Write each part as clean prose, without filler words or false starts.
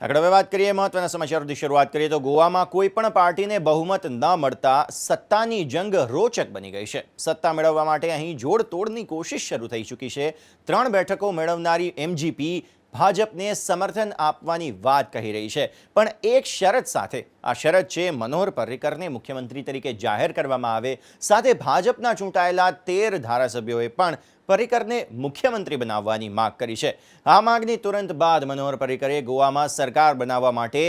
આગળ હવે વાત કરીએ મહત્વના સમાચારોથી શરૂઆત કરીએ તો ગોવામાં કોઈ પણ પાર્ટીને બહુમત ન મળતા સત્તાની જંગ રોચક બની ગઈ છે। સત્તા મેળવવા માટે અહીં જોડતોડની કોશિશ શરૂ થઈ ચૂકી છે। 3 બેઠકો મેળવનારી એમજીપી ભાજપને સમર્થન આપવાની વાત કહી રહી છે, પણ એક શરત સાથે। આ શરત છે મનોહર પર્રિકરને મુખ્યમંત્રી તરીકે જાહેર કરવામાં આવે, સાથે ભાજપના ચૂંટાયેલા 13 ધારાસભ્યોએ પણ પર્રિકરને મુખ્યમંત્રી બનાવવાની માંગ કરી છે। આ માંગની તુરંત બાદ મનોહર પર્રિકરે ગોવામાં સરકાર બનાવવા માટે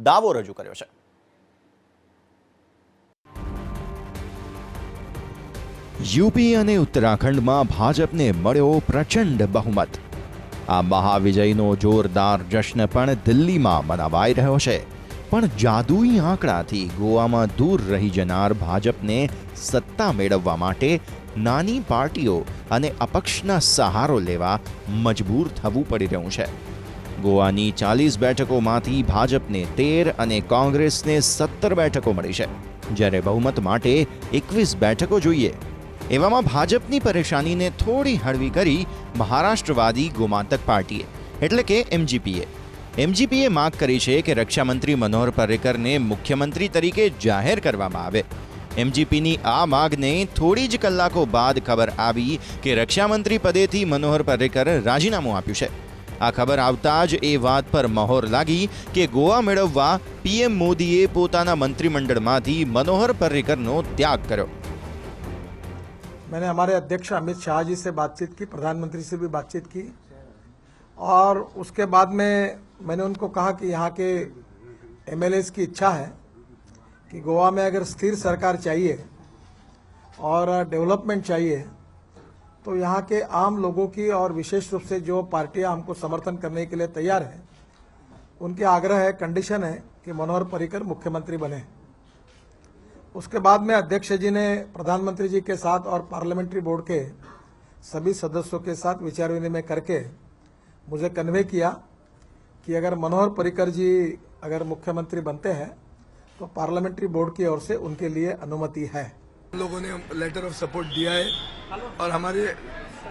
દાવો રજૂ કર્યો છે। યુપી અને ઉત્તરાખંડમાં ભાજપને મળ્યો પ્રચંડ બહુમત। આ મહાવિજયનો જોરદાર જશ્ન પણ દિલ્હીમાં મનાવાઈ રહ્યો છે, પણ જાદુઈ આંકડાથી ગોવામાં દૂર રહી જનાર ભાજપને સત્તા મેળવવા માટે નાની પાર્ટીઓ અને અપક્ષના સહારો લેવા મજબૂર થવું પડી રહ્યું છે। ગોવાની 40 બેઠકોમાંથી ભાજપને 13 અને કોંગ્રેસને 17 બેઠકો મળી છે, જ્યારે બહુમત માટે 21 બેઠકો જોઈએ। એવામાં ભાજપની પરેશાનીને થોડી હળવી કરી મહારાષ્ટ્રવાદી ગોમાંતક પાર્ટીએ એટલે કે એમજીપીએ માંગ કરી છે કે રક્ષામંત્રી મનોહર પર્રિકરને મુખ્યમંત્રી તરીકે જાહેર કરવામાં આવે। એમજીપીની આ માંગને થોડી જ કલાકો બાદ ખબર આવી કે રક્ષામંત્રી પદેથી મનોહર પર્રિકર રાજીનામું આપ્યું છે। આ ખબર આવતા જ એ વાત પર મહોર લાગી કે ગોવા મેળવવા પીએમ મોદીએ પોતાના મંત્રીમંડળમાંથી મનોહર पर्रिकरનો त्याग કર્યો। मैंने हमारे अध्यक्ष अमित शाह जी से बातचीत की, प्रधानमंत्री से भी बातचीत की, और उसके बाद में मैंने उनको कहा कि यहाँ के एमएलएस की इच्छा है कि गोवा में अगर स्थिर सरकार चाहिए और डेवलपमेंट चाहिए तो यहाँ के आम लोगों की और विशेष रूप से जो पार्टियाँ हमको समर्थन करने के लिए तैयार हैं, उनके आग्रह है, कंडीशन है कि मनोहर पर्रिकर मुख्यमंत्री बने। उसके बाद में अध्यक्ष जी ने प्रधानमंत्री जी के साथ और पार्लियामेंट्री बोर्ड के सभी सदस्यों के साथ विचार विनिमय करके मुझे कन्वे किया कि अगर मनोहर पर्रिकर जी अगर मुख्यमंत्री बनते हैं तो पार्लियामेंट्री बोर्ड की ओर से उनके लिए अनुमति है। हम लोगों ने लेटर ऑफ सपोर्ट दिया है और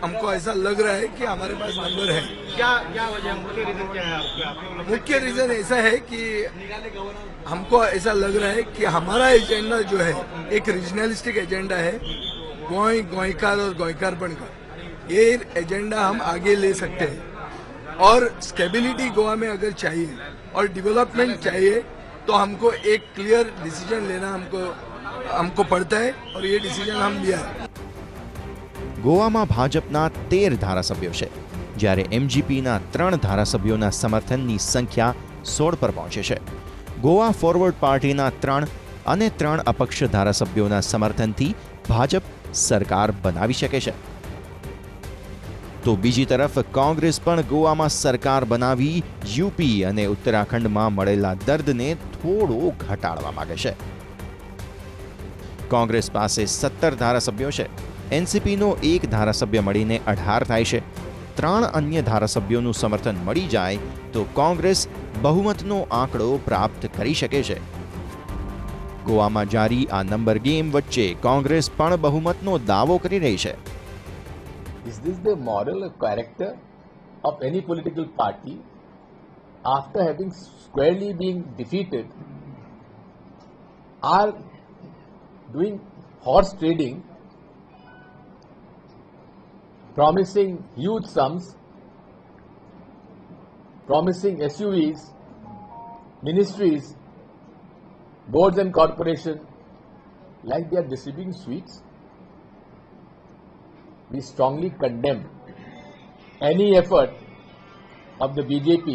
हमको ऐसा लग रहा है कि हमारे पास नंबर है। क्या वजह, मुख्य रीजन क्या है आपका? मुख्य रीजन ऐसा है कि हमको ऐसा लग रहा है कि हमारा एजेंडा जो है एक रीजनलिस्टिक एजेंडा है, गोयकार और गोयकारपन का। ये एजेंडा हम आगे ले सकते हैं, और स्टेबिलिटी गोवा में अगर चाहिए और डेवलपमेंट चाहिए तो हमको एक क्लियर डिसीजन लेना हमको पड़ता है, और ये डिसीजन हम लिया है। ગોવામાં ભાજપના 13 ધારાસભ્યો છે, જ્યારે એમજીપીના 3 ધારાસભ્યોના સમર્થનની સંખ્યા 16 પર પહોંચે છે। ગોવા ફોરવર્ડ પાર્ટીના 3 અને 3 અપક્ષ ધારાસભ્યોના સમર્થનથી ભાજપ સરકાર બનાવી શકે છે। તો બીજી તરફ કોંગ્રેસ પણ ગોવામાં સરકાર બનાવી યુપી અને ઉત્તરાખંડમાં મળેલા દર્દને થોડો ઘટાડવા માંગે છે। કોંગ્રેસ પાસે 17 ધારાસભ્યો છે, એનસીપીનો 1 ધારાસભ્ય મળીને 18 થાય છે। 3 અન્ય ધારાસભ્યોનું સમર્થન મળી જાય તો કોંગ્રેસ બહુમતનો આંકડો પ્રાપ્ત કરી શકે છે। ગોવામાં જારી આ નંબર ગેમ વચ્ચે કોંગ્રેસ પણ બહુમતનો દાવો કરી રહી છે। Is this the moral or character of any political party after having squarely been defeated are doing horse trading, promising huge sums, promising SUVs, ministries, boards and corporations, like they are distributing sweets? We strongly condemn any effort of the BJP,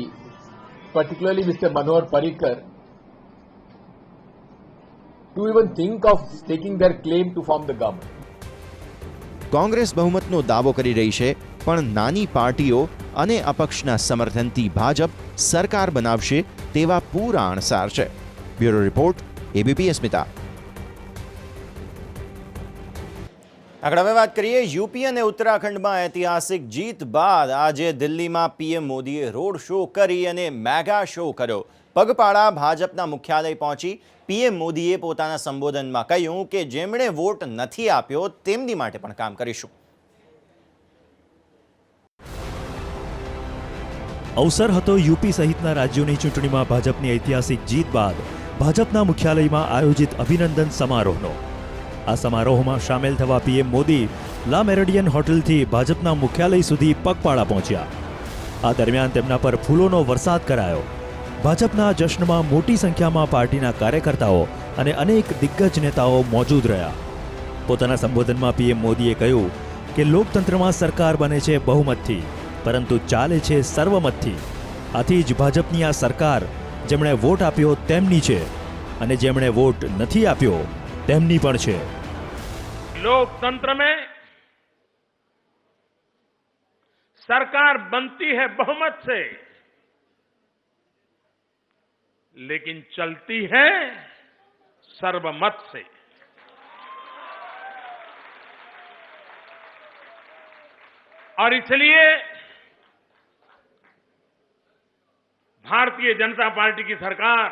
particularly Mr. Manohar Parrikar, to even think of staking their claim to form the government. Congress બહુમતનો દાવો કરી રહી છે, પણ નાની પાર્ટીઓ અને અપક્ષના સમર્થનથી ભાજપ સરકાર બનાવશે તેવા પૂરા અણસાર છે। બ્યુરો રિપોર્ટ, એબીપી અસ્મિતા। આગળ હવે વાત કરીએ યુપી અને ઉત્તરાખંડમાં ઐતિહાસિક જીત બાદ આજે દિલ્હીમાં પીએમ મોદીએ રોડ શો કરી અને મેગા શો કર્યો। પગપાળા ભાજપના મુખ્યાલય પહોંચી પીએમ મોદીએ પોતાના સંબોધનમાં કહ્યું કે જેમણે વોટ નથી આપ્યો તેમની માટે પણ કામ કરીશું। અવસર હતો યુપી સહિતના રાજ્યોની ચૂંટણીમાં ભાજપની ઐતિહાસિક જીત બાદ ભાજપના મુખ્યાલયમાં આયોજિત અભિનંદન સમારોહનો. આ સમારોહમાં સામેલ થવા પીએમ મોદી લા મેરેડિયન હોટલથી ભાજપના મુખ્યાલય સુધી પગપાળા પહોંચ્યા. આ દરમિયાન તેમના પર ફૂલોનો વરસાદ કરાયો. ભાજપના જશ્નમાં મોટી સંખ્યામાં પાર્ટીના કાર્યકર્તાઓ અને અનેક દિગ્ગજ નેતાઓ મોજૂદ રહ્યા. પોતાના સંબોધનમાં પીએમ મોદીએ કહ્યું કે લોકતંત્રમાં સરકાર બને છે બહુમતથી, પરંતુ ચાલે છે સર્વમતથી. આથી જ ભાજપની આ સરકાર જેમણે વોટ આપ્યો તેમની છે અને જેમણે વોટ નથી આપ્યો તેમની પણ છે. लोकतंत्र में सरकार बनती है बहुमत से, लेकिन चलती है सर्वमत से. और इसलिए भारतीय जनता पार्टी की सरकार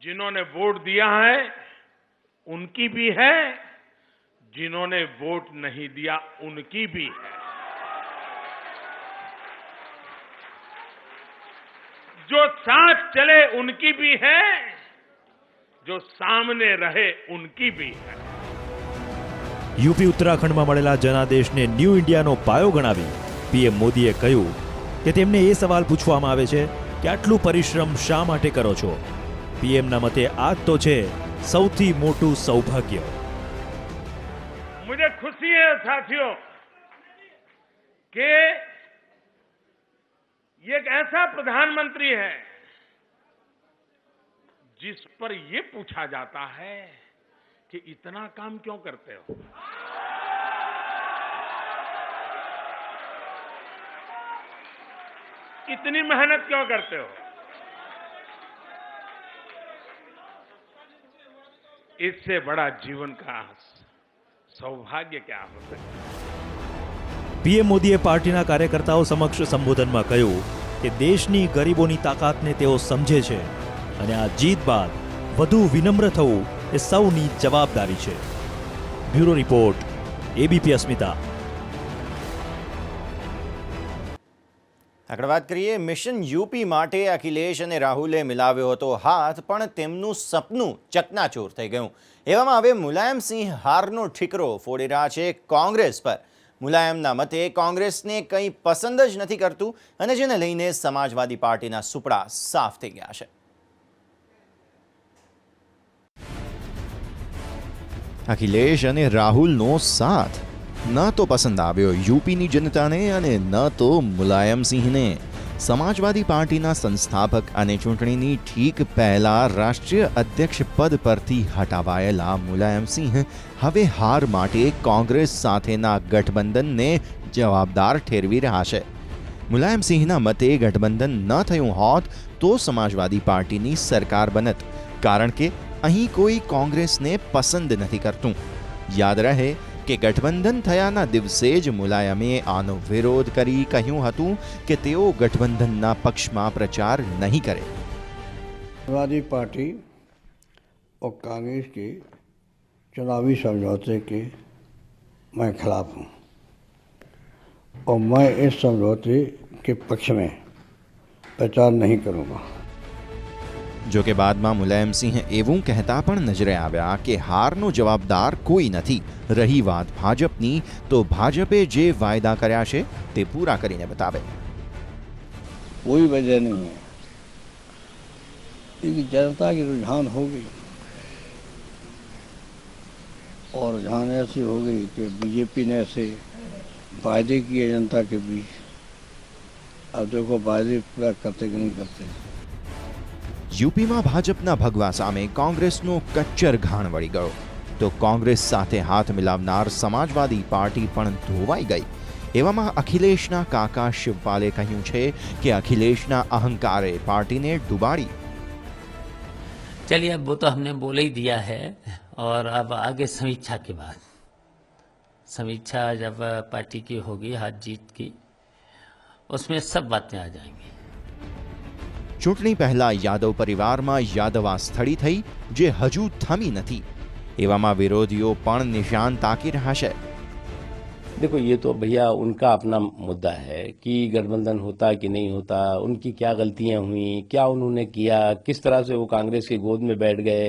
जिन्होंने वोट दिया है उनकी भी है, जिन्होंने वोट नहीं दिया उनकी भी है. जो साथ चले उनकी भी है, जो सामने रहे उनकी भी है. યુપી ઉત્તરાખંડમાં મળેલા જનાદેશને ન્યૂ ઇન્ડિયાનો પાયો ગણાવી પીએમ મોદીએ કહ્યું કે તેમને એ સવાલ પૂછવામાં આવે છે કે આટલું પરિશ્રમ શા માટે કરો છો. પીએમના મતે આ જ તો છે સૌથી મોટું સૌભાગ્ય. मुझे खुशी है साथियों कि ये एक ऐसा प्रधानमंत्री है जिस पर ये पूछा जाता है कि इतना काम क्यों करते हो, इतनी मेहनत क्यों करते हो. इससे बड़ा जीवन का सौभाग्य क्या हो सकता है. પીએમ મોદીએ પાર્ટીના કાર્યકર્તાઓ સમક્ષ સંબોધનમાં કહ્યું કે દેશની ગરીબોની તાકાતને તેઓ સમજે છે અને આ જીત બાદ વધુ વિનમ્ર થવું એ સૌની જવાબદારી છે. બ્યુરો રિપોર્ટ, એબીપી અસ્મિતા. આગળ વાત કરીએ. મિશન યુપી માટે અખિલેશ અને રાહુલે મિલાવ્યો હતો હાથ, પણ તેમનું સપનું ચકનાચૂર થઈ ગયું. એવામાં હવે મુલાયમસિંહ હારનો ઠીકરો ફોડી રહ્યા છે કોંગ્રેસ પર. મુલાયમના મતે કોંગ્રેસને કંઈ પસંદ જ નથી કરતું અને જેને લઈને સમાજવાદી પાર્ટીના સુપડા સાફ થઈ ગયા છે. અખિલેશ અને રાહુલનો સાથ ન તો પસંદ આવ્યો યુપીની જનતાને અને ન તો મુલાયમસિંહને. સમાજવાદી પાર્ટીના સંસ્થાપક અને ચૂંટણીની ઠીક પહેલા રાષ્ટ્રીય અધ્યક્ષ પદ પરથી હટાવાયેલા મુલાયમસિંહ હવે હાર માટે કોંગ્રેસ સાથેના ગઠબંધનને જવાબદાર ઠેરવી રહ્યા છે. મુલાયમસિંહના મતે ગઠબંધન ન થયું હોત તો સમાજવાદી પાર્ટીની સરકાર બનત, કારણ કે અહીં કોઈ કોંગ્રેસને પસંદ નથી કરતું. યાદ રહે કે ગઠબંધન થયાના દિવસે જ મુલાયમે આનો વિરોધ કરી કહ્યું હતું કે તેઓ ગઠબંધનના પક્ષમાં પ્રચાર નહીં કરે. समाजवादी पार्टी और कांग्रेस के चुनावी समझौते के मैं खिलाफ हूँ और मैं इस समझौते के पक्ष में प्रचार नहीं करूँगा. જો કે બાદમાં મુલાયમસિંહ એવું કહેતા પણ નજરે આવ્યા કે હારનો જવાબદાર કોઈ નથી. રહી વાત ભાજપની, તો ભાજપે જે વાયદા કર્યા છે તે પૂરા કરીને બતાવે. कोई वजह नहीं है, क्योंकि जनता की रुझान हो गई और रुझान ऐसी हो गई कि बीजेपी ने ऐसे वायदे किए जनता के बीच. अब देखो वायदे पूरा करते कि नहीं करते. યુપીમાં ભાજપના ભગવા સામે કોંગ્રેસનો કચ્ચર ઘાણ વળી ગયો, તો કોંગ્રેસ સાથે હાથ મિલાવનાર સમાજવાદી પાર્ટી પણ ધોવાઈ ગઈ. એવામાં અખિલેશના કાકા શિવપાલે કહ્યું છે કે અખિલેશના અહંકારે પાર્ટીને ડૂબાડી. चलिए अब वो तो हमने बोल ही दिया है और अब आगे समीक्षा के बाद, समीक्षा जब पार्टी की होगी हाथ जीत की, उसमें सब बातें आ जाएंगी. ચૂંટણી પહેલા યાદવ પરિવારમાં યાદવા સ્થળી થઈ જે હજુ થમી નથી. એવામાં વિરોધીઓ પણ નિશાન તાકી રહ્યા છે. देखो ये तो भैया उनका अपना मुद्दा है कि गठबंधन होता कि नहीं होता, उनकी क्या गलतियां हुई, क्या उन्होंने किया, किस तरह से वो कांग्रेस की गोद में बैठ गए,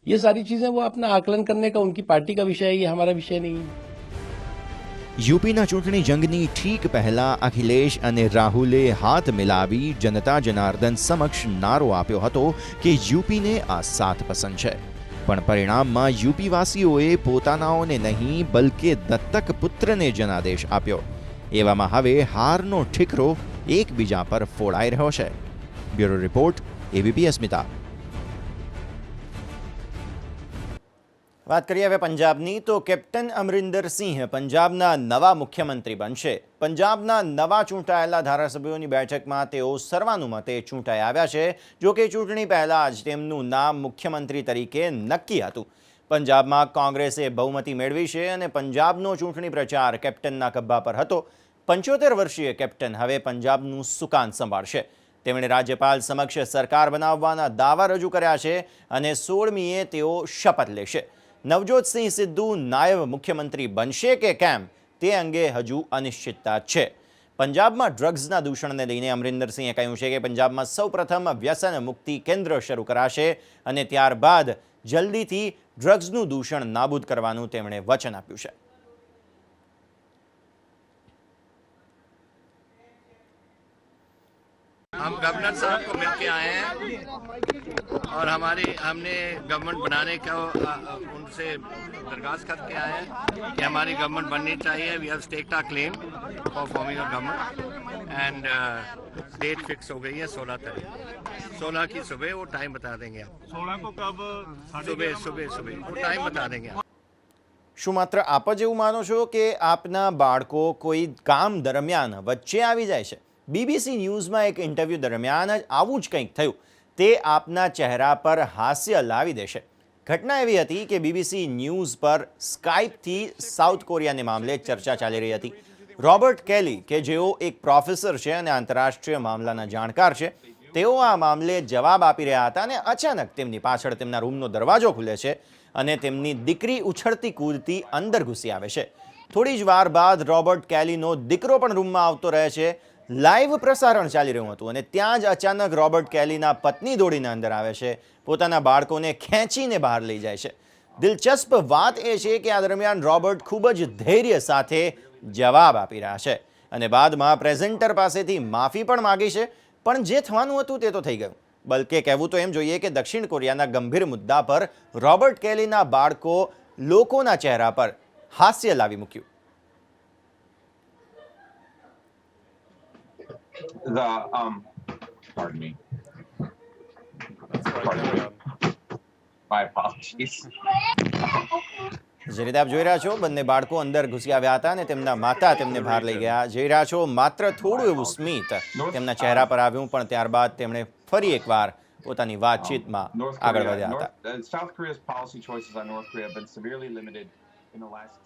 ये सारी चीजें वो अपना आकलन करने का उनकी पार्टी का विषय है, ये हमारा विषय नहीं है। યુપીના ચૂંટણી જંગની ઠીક પહેલા અખિલેશ અને રાહુલે હાથ મિલાવી જનતા જનાર્દન સમક્ષ નારો આપ્યો હતો કે યુપીને આ સાથ પસંદ છે, પણ પરિણામમાં યુપીવાસીઓએ પોતાનાઓને નહીં બલકે દત્તક પુત્રને જનાદેશ આપ્યો. એવામાં હવે હારનો ઠીકરો એકબીજા પર ફોડાઈ રહ્યો છે. બ્યુરો રિપોર્ટ, એબીપી અસ્મિતા. વાત કરીએ હવે પંજાબની, તો કેપ્ટન અમરિંદર સિંહ પંજાબના નવા મુખ્યમંત્રી બનશે. પંજાબના નવા ચૂંટાયેલા ધારાસભ્યોની બેઠકમાં તેઓ સર્વાનુમતે ચૂંટાઈ આવ્યા છે. જો કે ચૂંટણી પહેલાં જ તેમનું નામ મુખ્યમંત્રી તરીકે નક્કી હતું. પંજાબમાં કોંગ્રેસે બહુમતી મેળવી છે અને પંજાબનો ચૂંટણી પ્રચાર કેપ્ટનના ખભા પર હતો. 75 વર્ષીય કેપ્ટન હવે પંજાબનું સુકાન સંભાળશે. તેમણે રાજ્યપાલ સમક્ષ સરકાર બનાવવાના દાવા રજૂ કર્યા છે અને 16મીએ તેઓ શપથ લેશે. નવજોતસિંહ સિદ્ધુ નાયબ મુખ્યમંત્રી બનશે કે કેમ તે અંગે હજુ અનિશ્ચિતતા છે. પંજાબમાં ડ્રગ્સના દૂષણને લઈને અમરિંદરસિંહે કહ્યું છે કે પંજાબમાં સૌપ્રથમ વ્યસન મુક્તિ કેન્દ્ર શરૂ કરાશે અને ત્યારબાદ જલ્દીથી ડ્રગ્સનું દૂષણ નાબૂદ કરવાનું તેમણે વચન આપ્યું છે. हम गवर्नर साहब को मिल के आए हैं और हमने गवर्नमेंट बनाने का उनसे दरखास्त करके आए हैं कि हमारी गवर्नमेंट बननी चाहिए. We have stacked our claim for forming a government and date fix हो गई है 16 तारीख. 16 की सुबह वो टाइम बता देंगे आप. 16 को कब? सुबह वो टाइम बता देंगे आप. શું માત્ર આપ જ એવું માનો છો કે આપના બાળકો કોઈ કામ દરમિયાન વચ્ચે આવી જાય છે? બીબીસી ન્યૂઝમાં એક ઇન્ટરવ્યૂ દરમિયાન જ આવું જ કંઈક થયું. તે આપના ચહેરા પર હાસ્ય લાવી દેશે. ઘટના એવી હતી કે બીબીસી ન્યૂઝ પર સ્કાઇપથી સાઉથ કોરિયાને મામલે ચર્ચા ચાલી રહી હતી. રોબર્ટ કેલી, કે જેઓ એક પ્રોફેસર છે અને આંતરરાષ્ટ્રીય મામલાના જાણકાર છે, તેઓ આ મામલે જવાબ આપી રહ્યા હતા અને અચાનક તેમની પાછળ તેમના રૂમનો દરવાજો ખુલે છે અને તેમની દીકરી ઉછળતી કૂદતી અંદર ઘૂસી આવે છે. થોડી જ વાર બાદ રોબર્ટ કેલીનો દીકરો પણ રૂમમાં આવતો રહે છે. લાઈવ પ્રસારણ ચાલી રહ્યું હતું અને ત્યાં જ અચાનક રોબર્ટ કેલીના પત્ની દોડીને અંદર આવે છે, પોતાના બાળકોને ખેંચીને બહાર લઈ જાય છે. દિલચસ્પ વાત એ છે કે આ દરમિયાન રોબર્ટ ખૂબ જ ધૈર્ય સાથે જવાબ આપી રહ્યા છે અને બાદમાં પ્રેઝેન્ટર પાસેથી માફી પણ માગી છે. પણ જે થવાનું હતું તે તો થઈ ગયું. બલકે કહેવું તો એમ જોઈએ કે દક્ષિણ કોરિયાના ગંભીર મુદ્દા પર રોબર્ટ કેલીના બાળકો લોકોના ચહેરા પર હાસ્ય લાવી મૂક્યું. Pardon me. My apologies. જે રીતે આપ જોઈ રહ્યા છો, બંને બાળકો અંદર ઘૂસી આવ્યા હતા અને તેમના માતા તેમને બહાર લઈ ગયા. જોઈ રહ્યા છો, માત્ર થોડું એવું સ્મિત તેમના ચહેરા પર આવ્યું, પણ ત્યારબાદ તેમણે ફરી એકવાર પોતાની વાતચીતમાં આગળ વધ્યા હતા. South Korea's policy choices on North Korea have been severely limited in the last